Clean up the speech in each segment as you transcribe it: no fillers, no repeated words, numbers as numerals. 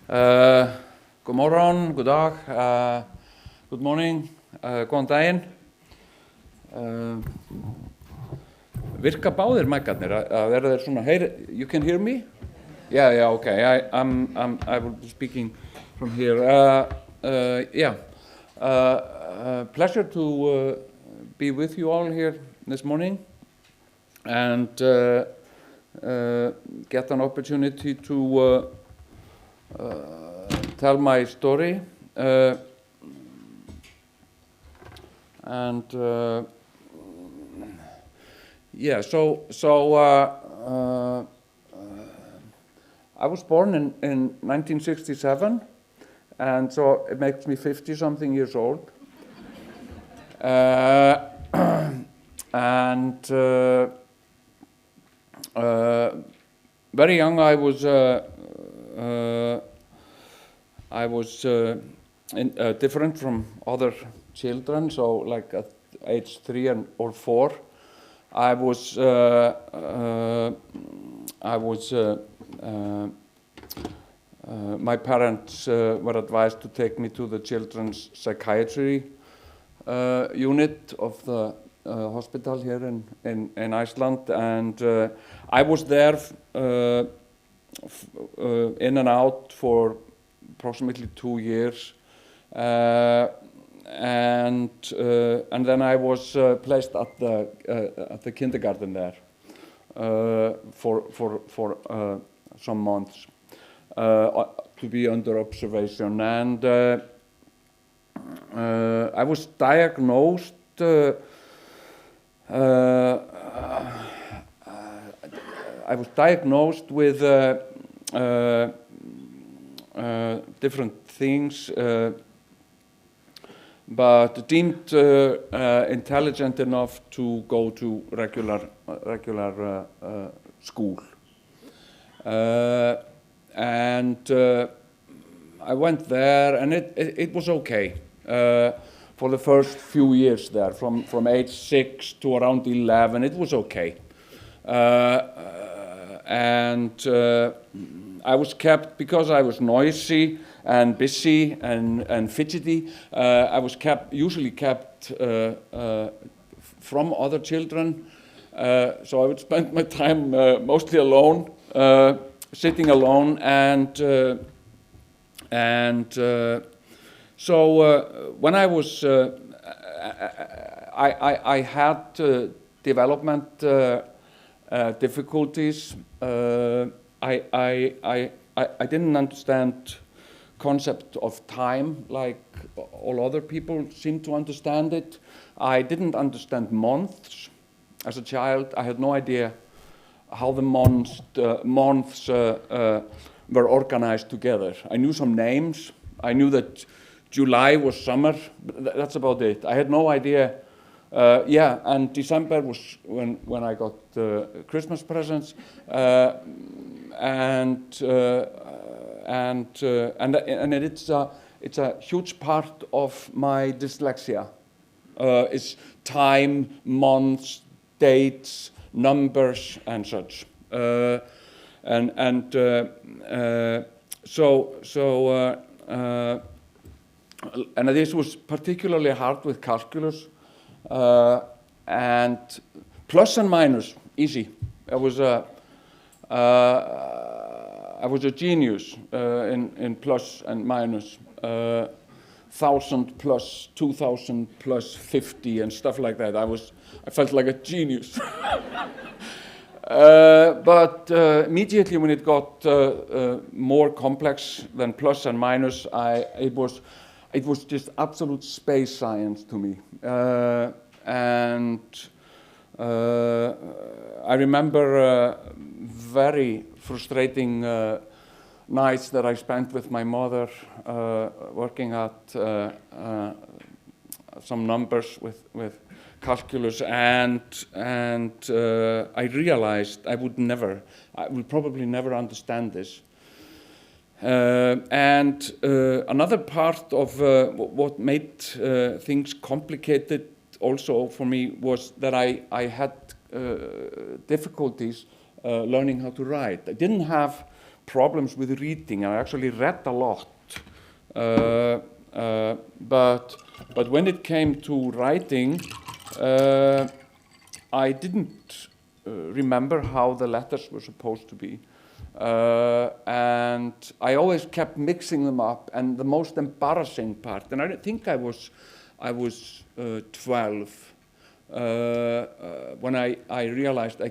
God morgon, god dag, good morning, góðan daginn. Virka báðir mækarnir, verða þeir svona, you can hear me? Yeah, okay, I will be speaking from here. Pleasure to be with you all here this morning and get an opportunity to tell my story I was born in 1967, and so it makes me 50-something years old. Very young, I was different from other children. So, like at age 3 or 4, my parents were advised to take me to the children's psychiatry unit of the hospital here in Iceland, and I was there in and out for approximately 2 years, and then I was placed at the kindergarten there for some months to be under observation, and I was diagnosed with different things, but deemed intelligent enough to go to regular school. And I went there, and it was okay for the first few years there, from age 6 to around 11. It was okay, and I was kept, because I was noisy and busy and fidgety. I was usually kept from other children, so I would spend my time mostly alone, sitting alone, so when I was, I had development difficulties. I didn't understand concept of time like all other people seem to understand it. I didn't understand months. As a child, I had no idea how the months were organized together. I knew some names. I knew that July was summer, but that's about it. I had no idea. And December was when I got Christmas presents, and it's a huge part of my dyslexia. Is time, months, dates, numbers, and such. And this was particularly hard with calculus, and plus and minus, easy. I was a genius in plus and minus, 1,000 plus 2,000 plus 50 and stuff like that. I felt like a genius. But immediately when it got more complex than plus and minus, it was just absolute space science to me. I remember very frustrating nights that I spent with my mother working at some numbers with calculus, and I realized I would probably never understand this. Another part of what made things complicated also for me was that I had difficulties learning how to write. I didn't have problems with reading. I actually read a lot. But when it came to writing, I didn't remember how the letters were supposed to be. And I always kept mixing them up. And the most embarrassing part, and I think I was 12 when I realized I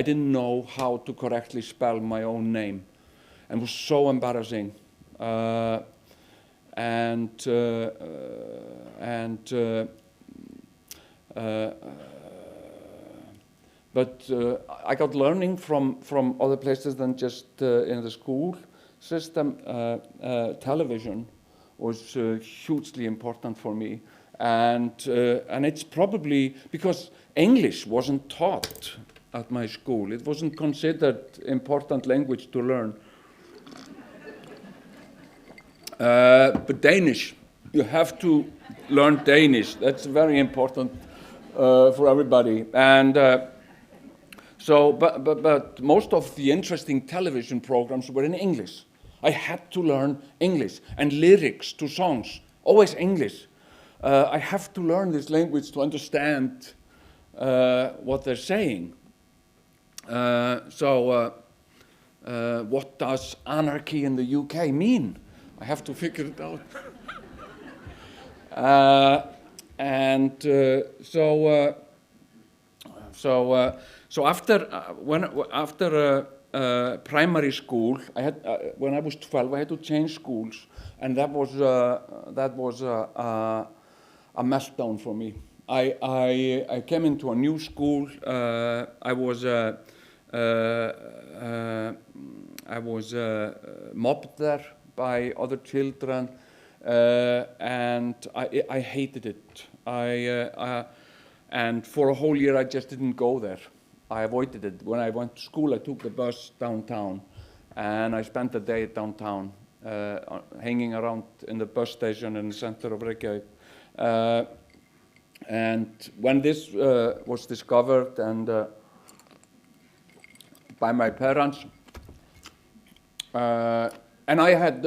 didn't know how to correctly spell my own name, and it was so embarrassing. But I got learning from other places than just in the school system. Television was hugely important for me, and it's probably because English wasn't taught at my school. It wasn't considered important language to learn. But Danish, you have to learn Danish. That's very important for everybody. And but most of the interesting television programs were in English. I had to learn English, and lyrics to songs, always English. I have to learn this language to understand what they're saying. What does anarchy in the UK mean? I have to figure it out. So after primary school, I had when I was 12, I had to change schools, and that was a meltdown for me. I came into a new school. I was mobbed there by other children, and I hated it. And for a whole year I just didn't go there. I avoided it. When I went to school, I took the bus downtown, and I spent the day downtown, hanging around in the bus station in the center of Reykjavík. And when this was discovered and by my parents, and I had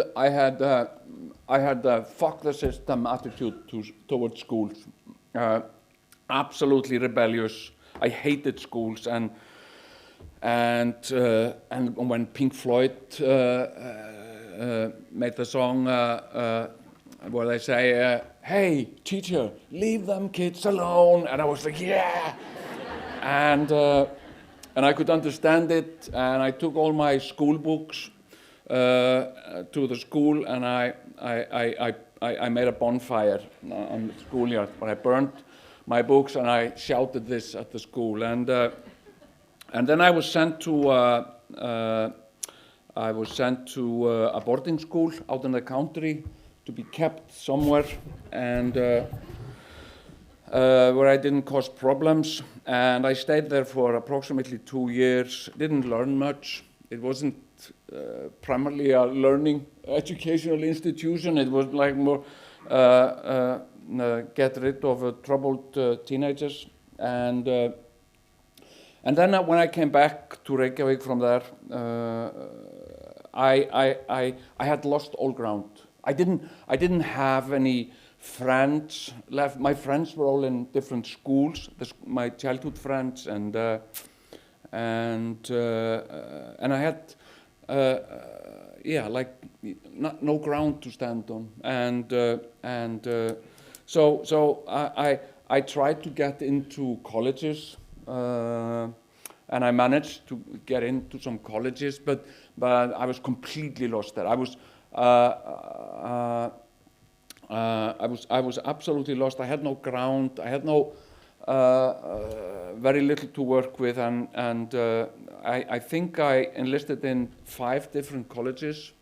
a fuck the system attitude towards schools, absolutely rebellious. I hated schools, and when Pink Floyd made the song where they say, "Hey, teacher, leave them kids alone," and I was like, yeah, and I could understand it, and I took all my school books to the school, and I made a bonfire on the schoolyard, where I burned my books, and I shouted this at the school, and then I was sent to a boarding school out in the country to be kept somewhere, and where I didn't cause problems, and I stayed there for approximately 2 years. Didn't learn much. It wasn't primarily a learning educational institution. It was like more get rid of troubled teenagers, and then when I came back to Reykjavík from there, I had lost all ground. I didn't have any friends left. My friends were all in different schools. My childhood friends, and I had no ground to stand on, so I tried to get into colleges, and I managed to get into some colleges, but I was completely lost there. I was absolutely lost. I had no ground. I had no very little to work with, and I think I enlisted in 5 different colleges,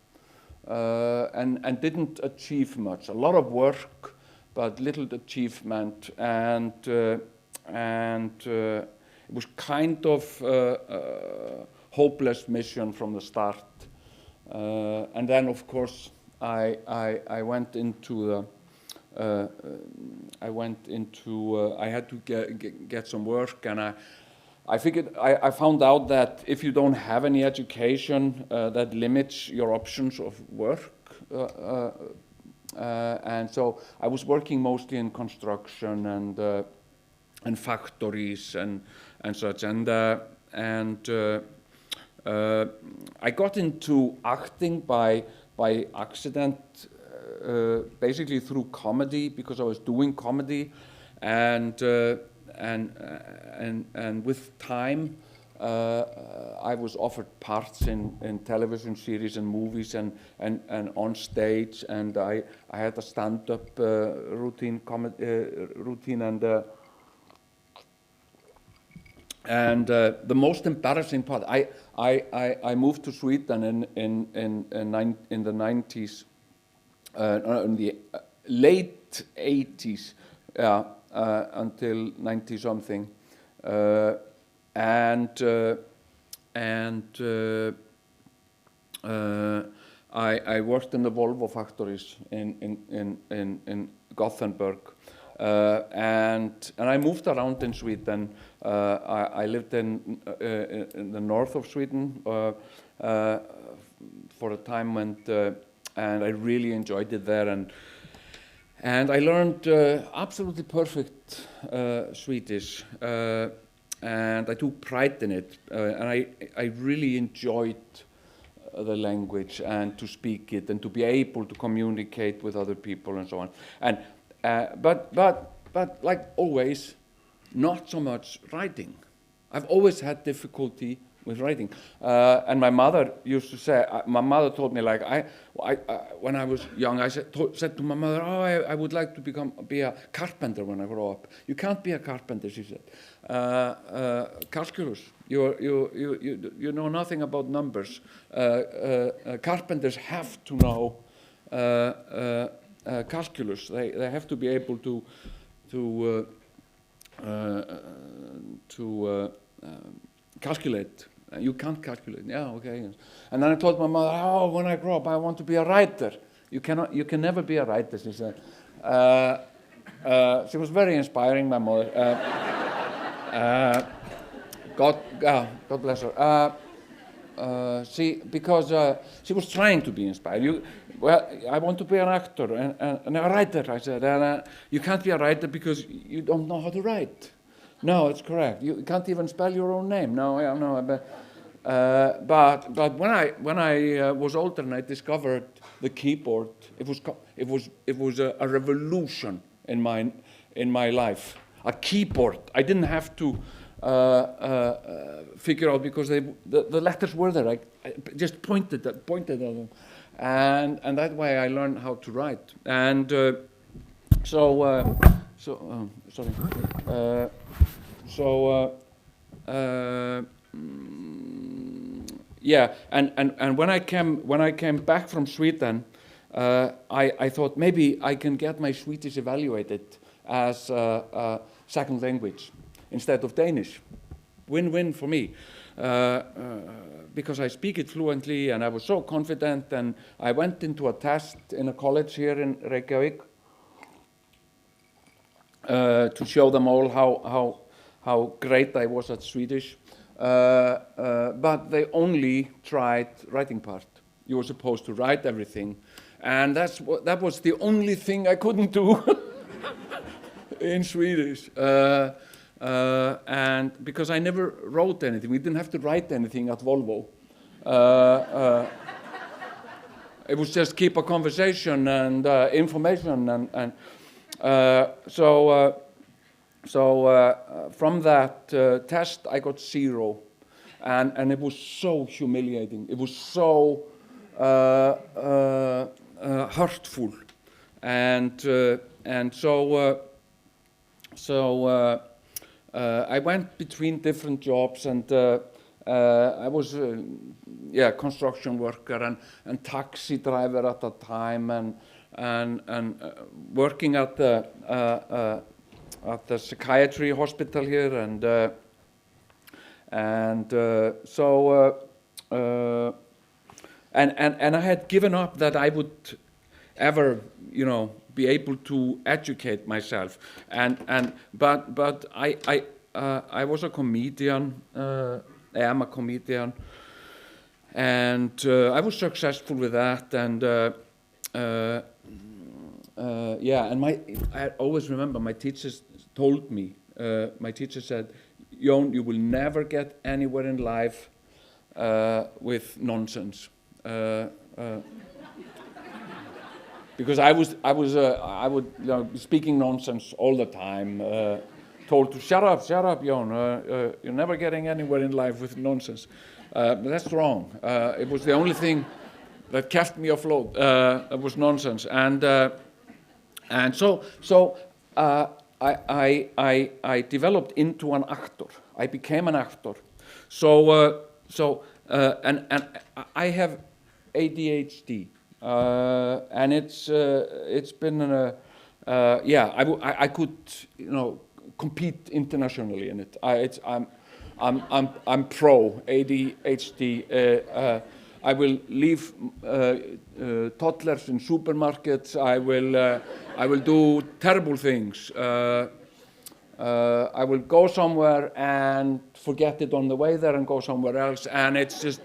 and didn't achieve much. A lot of work, but little achievement, and it was kind of a hopeless mission from the start. And then, of course, I went into I had to get some work, and I found out that if you don't have any education, that limits your options of work. And so I was working mostly in construction and factories and such. And I got into acting by accident, basically through comedy, because I was doing comedy, and with time, I was offered parts in television series and movies and on stage, and I had a stand-up routine, and the most embarrassing part, I moved to Sweden in the 90s, in the late 80s, until 90 something, and I worked in the Volvo factories in Gothenburg, and I moved around in Sweden. I lived in the north of Sweden for a time, and I really enjoyed it there, and I learned absolutely perfect Swedish, and I took pride in it, and I really enjoyed the language and to speak it and to be able to communicate with other people and so on. And but like always, not so much writing. I've always had difficulty with writing, and my mother used to say. My mother told me, like, when I was young, I said to my mother, "Oh, I would like to be a carpenter when I grow up." "You can't be a carpenter," she said. "Calculus. You know nothing about numbers. Carpenters have to know calculus. They have to be able to calculate. You can't calculate." "Yeah, okay." And then I told my mother, "Oh, when I grow up, I want to be a writer." You can never be a writer," she said. She was very inspiring, my mother. God bless her. Because she was trying to be inspired. Well, I want to be an actor and a writer, I said. And you can't be a writer because you don't know how to write. No, it's correct. You can't even spell your own name. No, yeah, no. But when I was older and I discovered the keyboard, it was a revolution in my life. A keyboard. I didn't have to figure out, because the letters were there. I just pointed at them, and that way I learned how to write. And yeah, and when I came back from Sweden, I thought maybe I can get my Swedish evaluated as a second language instead of Danish. Win-win for me, because I speak it fluently and I was so confident, and I went into a test in a college here in Reykjavik to show them all how great I was at Swedish, but they only tried writing part. You were supposed to write everything, and that was the only thing I couldn't do in Swedish. And because I never wrote anything, we didn't have to write anything at Volvo. It was just keep a conversation and information, and so from that test I got 0, and it was so humiliating. It was so hurtful, and so I went between different jobs, and I was construction worker and taxi driver at that time, and working at the psychiatry hospital here, and I had given up that I would ever, be able to educate myself, but I was a comedian. I am a comedian, and I was successful with that. And yeah, and I always remember my teachers told me. My teacher said, "Jón, you will never get anywhere in life with nonsense." Because I would be speaking nonsense all the time, told to shut up, Jón. You're never getting anywhere in life with nonsense. But that's wrong. It was the only thing that kept me afloat. It was nonsense, and so I developed into an actor. I became an actor. And I have ADHD. And it's been I could compete internationally in it. I'm pro ADHD. I will leave toddlers in supermarkets. I will do terrible things. I will go somewhere and forget it on the way there and go somewhere else, and it's just.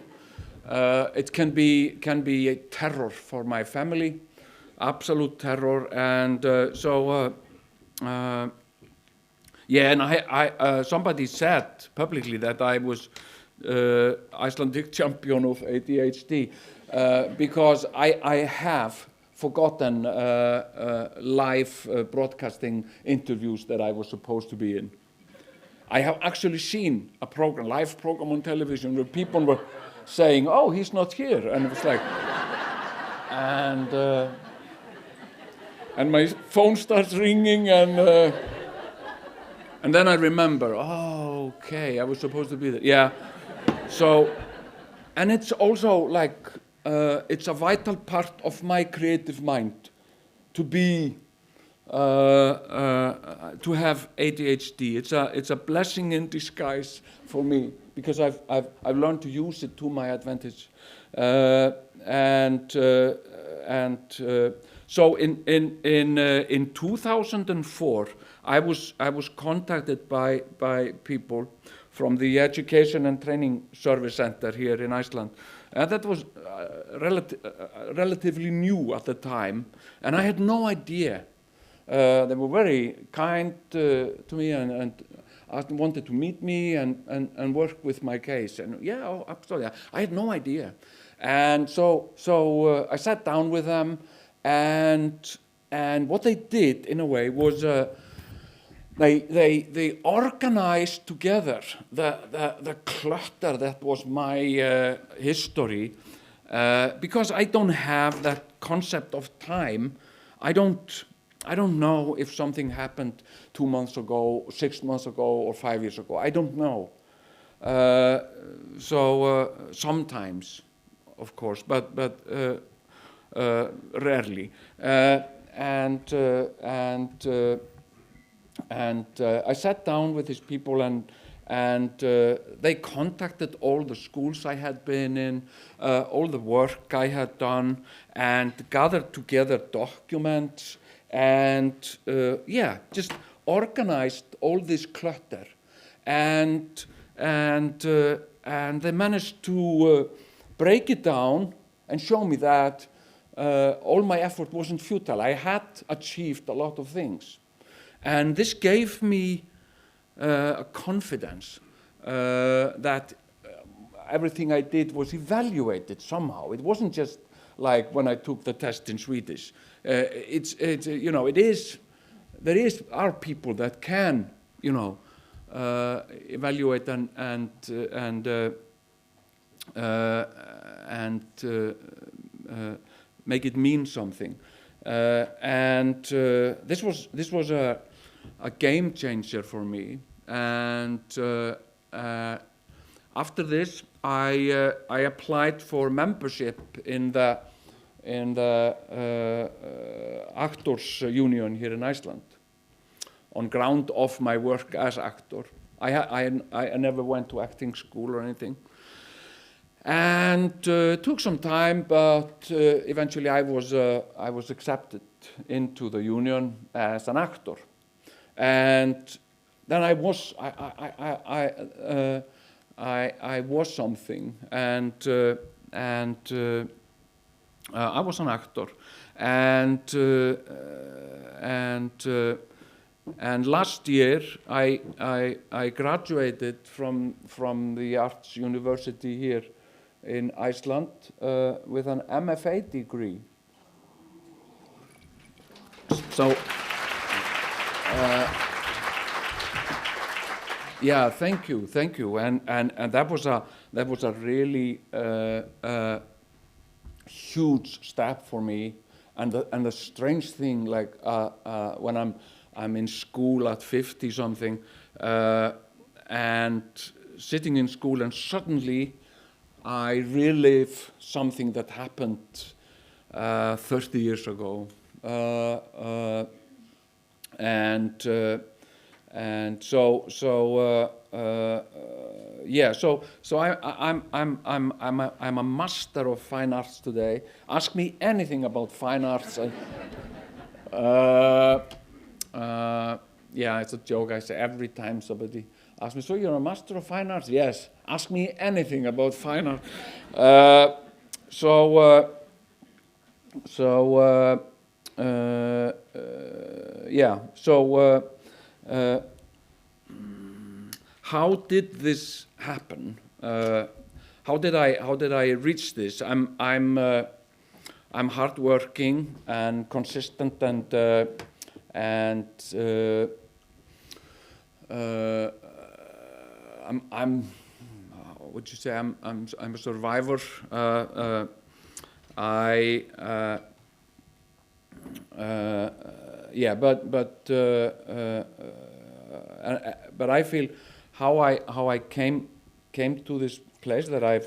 It can be a terror for my family, absolute terror, and yeah. And somebody said publicly that I was Icelandic champion of ADHD because I have forgotten live broadcasting interviews that I was supposed to be in. I have actually seen a live program on television where people were saying, "Oh, he's not here," and it was like, and my phone starts ringing, and then I remember, oh, okay, I was supposed to be there. Yeah, so, and it's also like it's a vital part of my creative mind to be to have ADHD. It's a blessing in disguise for me, because I've learned to use it to my advantage, so in 2004 I was contacted by people from the Education and Training Service Center here in Iceland, and that was relatively new at the time, and I had no idea. They were very kind to me and wanted to meet me and work with my case. And yeah, absolutely. I had no idea. And so I sat down with them, and what they did in a way was they organized together the clutter that was my history, because I don't have that concept of time. I don't know if something happened 2 months ago, 6 months ago, or 5 years ago. I don't know. Sometimes, of course, but rarely. And I sat down with these people, and they contacted all the schools I had been in, all the work I had done, and gathered together documents. And just organized all this clutter, and they managed to break it down and show me that all my effort wasn't futile. I had achieved a lot of things, and this gave me a confidence that everything I did was evaluated somehow. It wasn't just like when I took the test in Swedish. There are people that can, evaluate and make it mean something. This was a game changer for me. And after this, I applied for membership in the Actors Union here in Iceland, on ground of my work as actor. I never went to acting school or anything, and took some time, but eventually I was accepted into the union as an actor, and then I was I was something, and I was an actor, and last year I graduated from the Arts University here in Iceland with an MFA degree. So. Yeah, thank you, and that was a really huge step for me, and the strange thing, like when I'm in school at 50 something, and sitting in school, and suddenly I relive something that happened 30 years ago, and so yeah, so I'm a master of fine arts today. Ask me anything about fine arts. Yeah, it's a joke I say every time somebody asks me, so you're a master of fine arts? Yes. Ask me anything about fine art. Yeah, so how did this happen? How did I reach this? I'm hardworking and consistent, and I'm what you say? I'm a survivor. Yeah, but I feel how I came to this place that I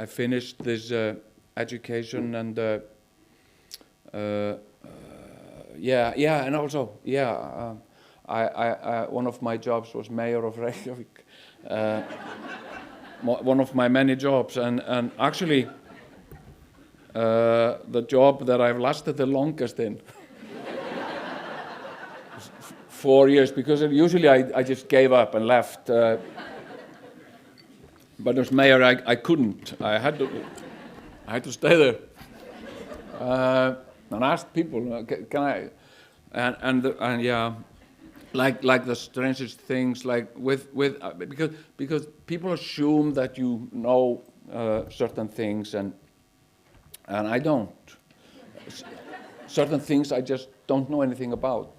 finished this education, and yeah, and also I one of my jobs was mayor of Reykjavik, one of my many jobs, and actually the job that I've lasted the longest in. 4 years, because usually I just gave up and left. But as mayor, I couldn't. I had to stay there. And asked people, can I? And yeah, like the strangest things, like because people assume that you know certain things, and I don't. Certain things I just don't know anything about.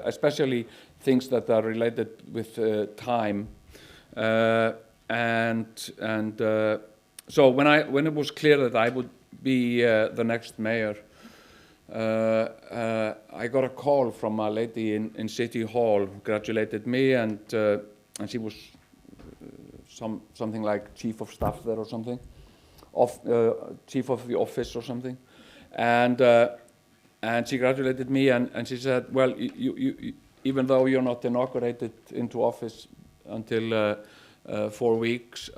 Especially things that are related with time, and so when it was clear that I would be the next mayor, I got a call from a lady in City Hall, who congratulated me, and she was something like chief of staff there or something, chief of the office or something, and she congratulated me, and she said, well, you, even though you're not inaugurated into office until 4 weeks,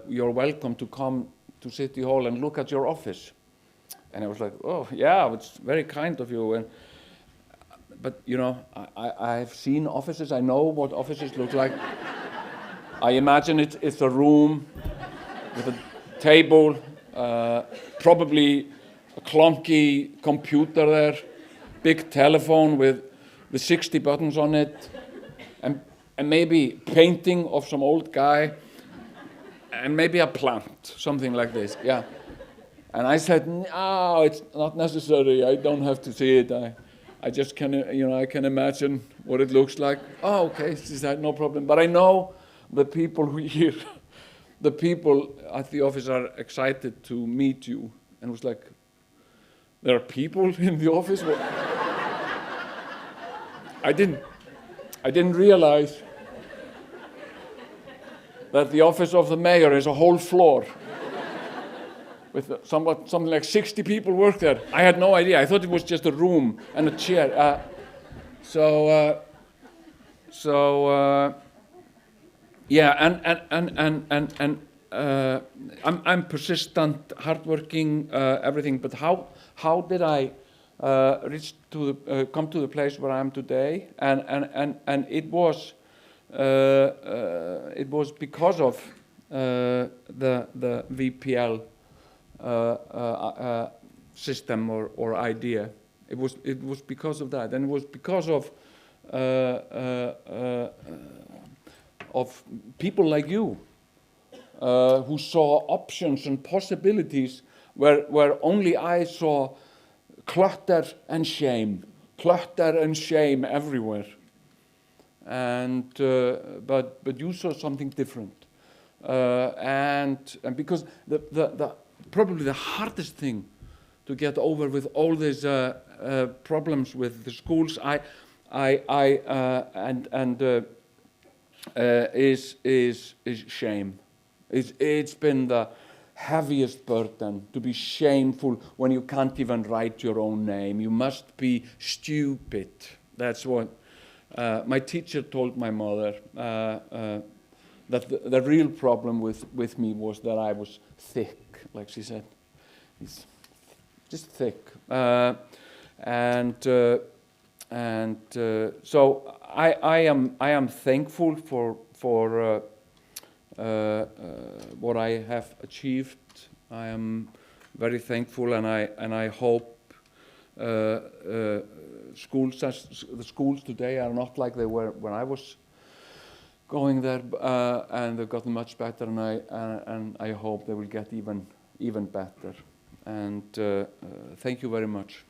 you're welcome to come to City Hall and look at your office. And I was like, oh, yeah, it's very kind of you. But, you know, I've seen offices. I know what offices look like. I imagine it's a room with a table, probably a clunky computer there, big telephone with 60 buttons on it, and maybe painting of some old guy, and maybe a plant, something like this, yeah. And I said, no, it's not necessary. I don't have to see it. I just can, I can imagine what it looks like. Oh, okay, she said, no problem. But I know the people who here, the people at the office are excited to meet you. And it was like, there are people in the office? I didn't realize that the office of the mayor is a whole floor with something like 60 people work there. I had no idea. I thought it was just a room and a chair. Yeah, and I'm persistent, hardworking, everything. But how did I reached to the, come to the place where I am today, and it was because of the VPL system or idea. It was because of that, and it was because of people like you who saw options and possibilities where only I saw clutter and shame everywhere. And but you saw something different, and because the probably the hardest thing to get over with all these problems with the schools, is shame. It's been the heaviest burden, to be shameful when you can't even write your own name. You must be stupid. That's what my teacher told my mother, that the real problem with me was that I was thick, like she said. It's just thick. So I am thankful for what I have achieved. I am very thankful, and I hope the schools today are not like they were when I was going there, and they've gotten much better, and I hope they will get even better. And thank you very much.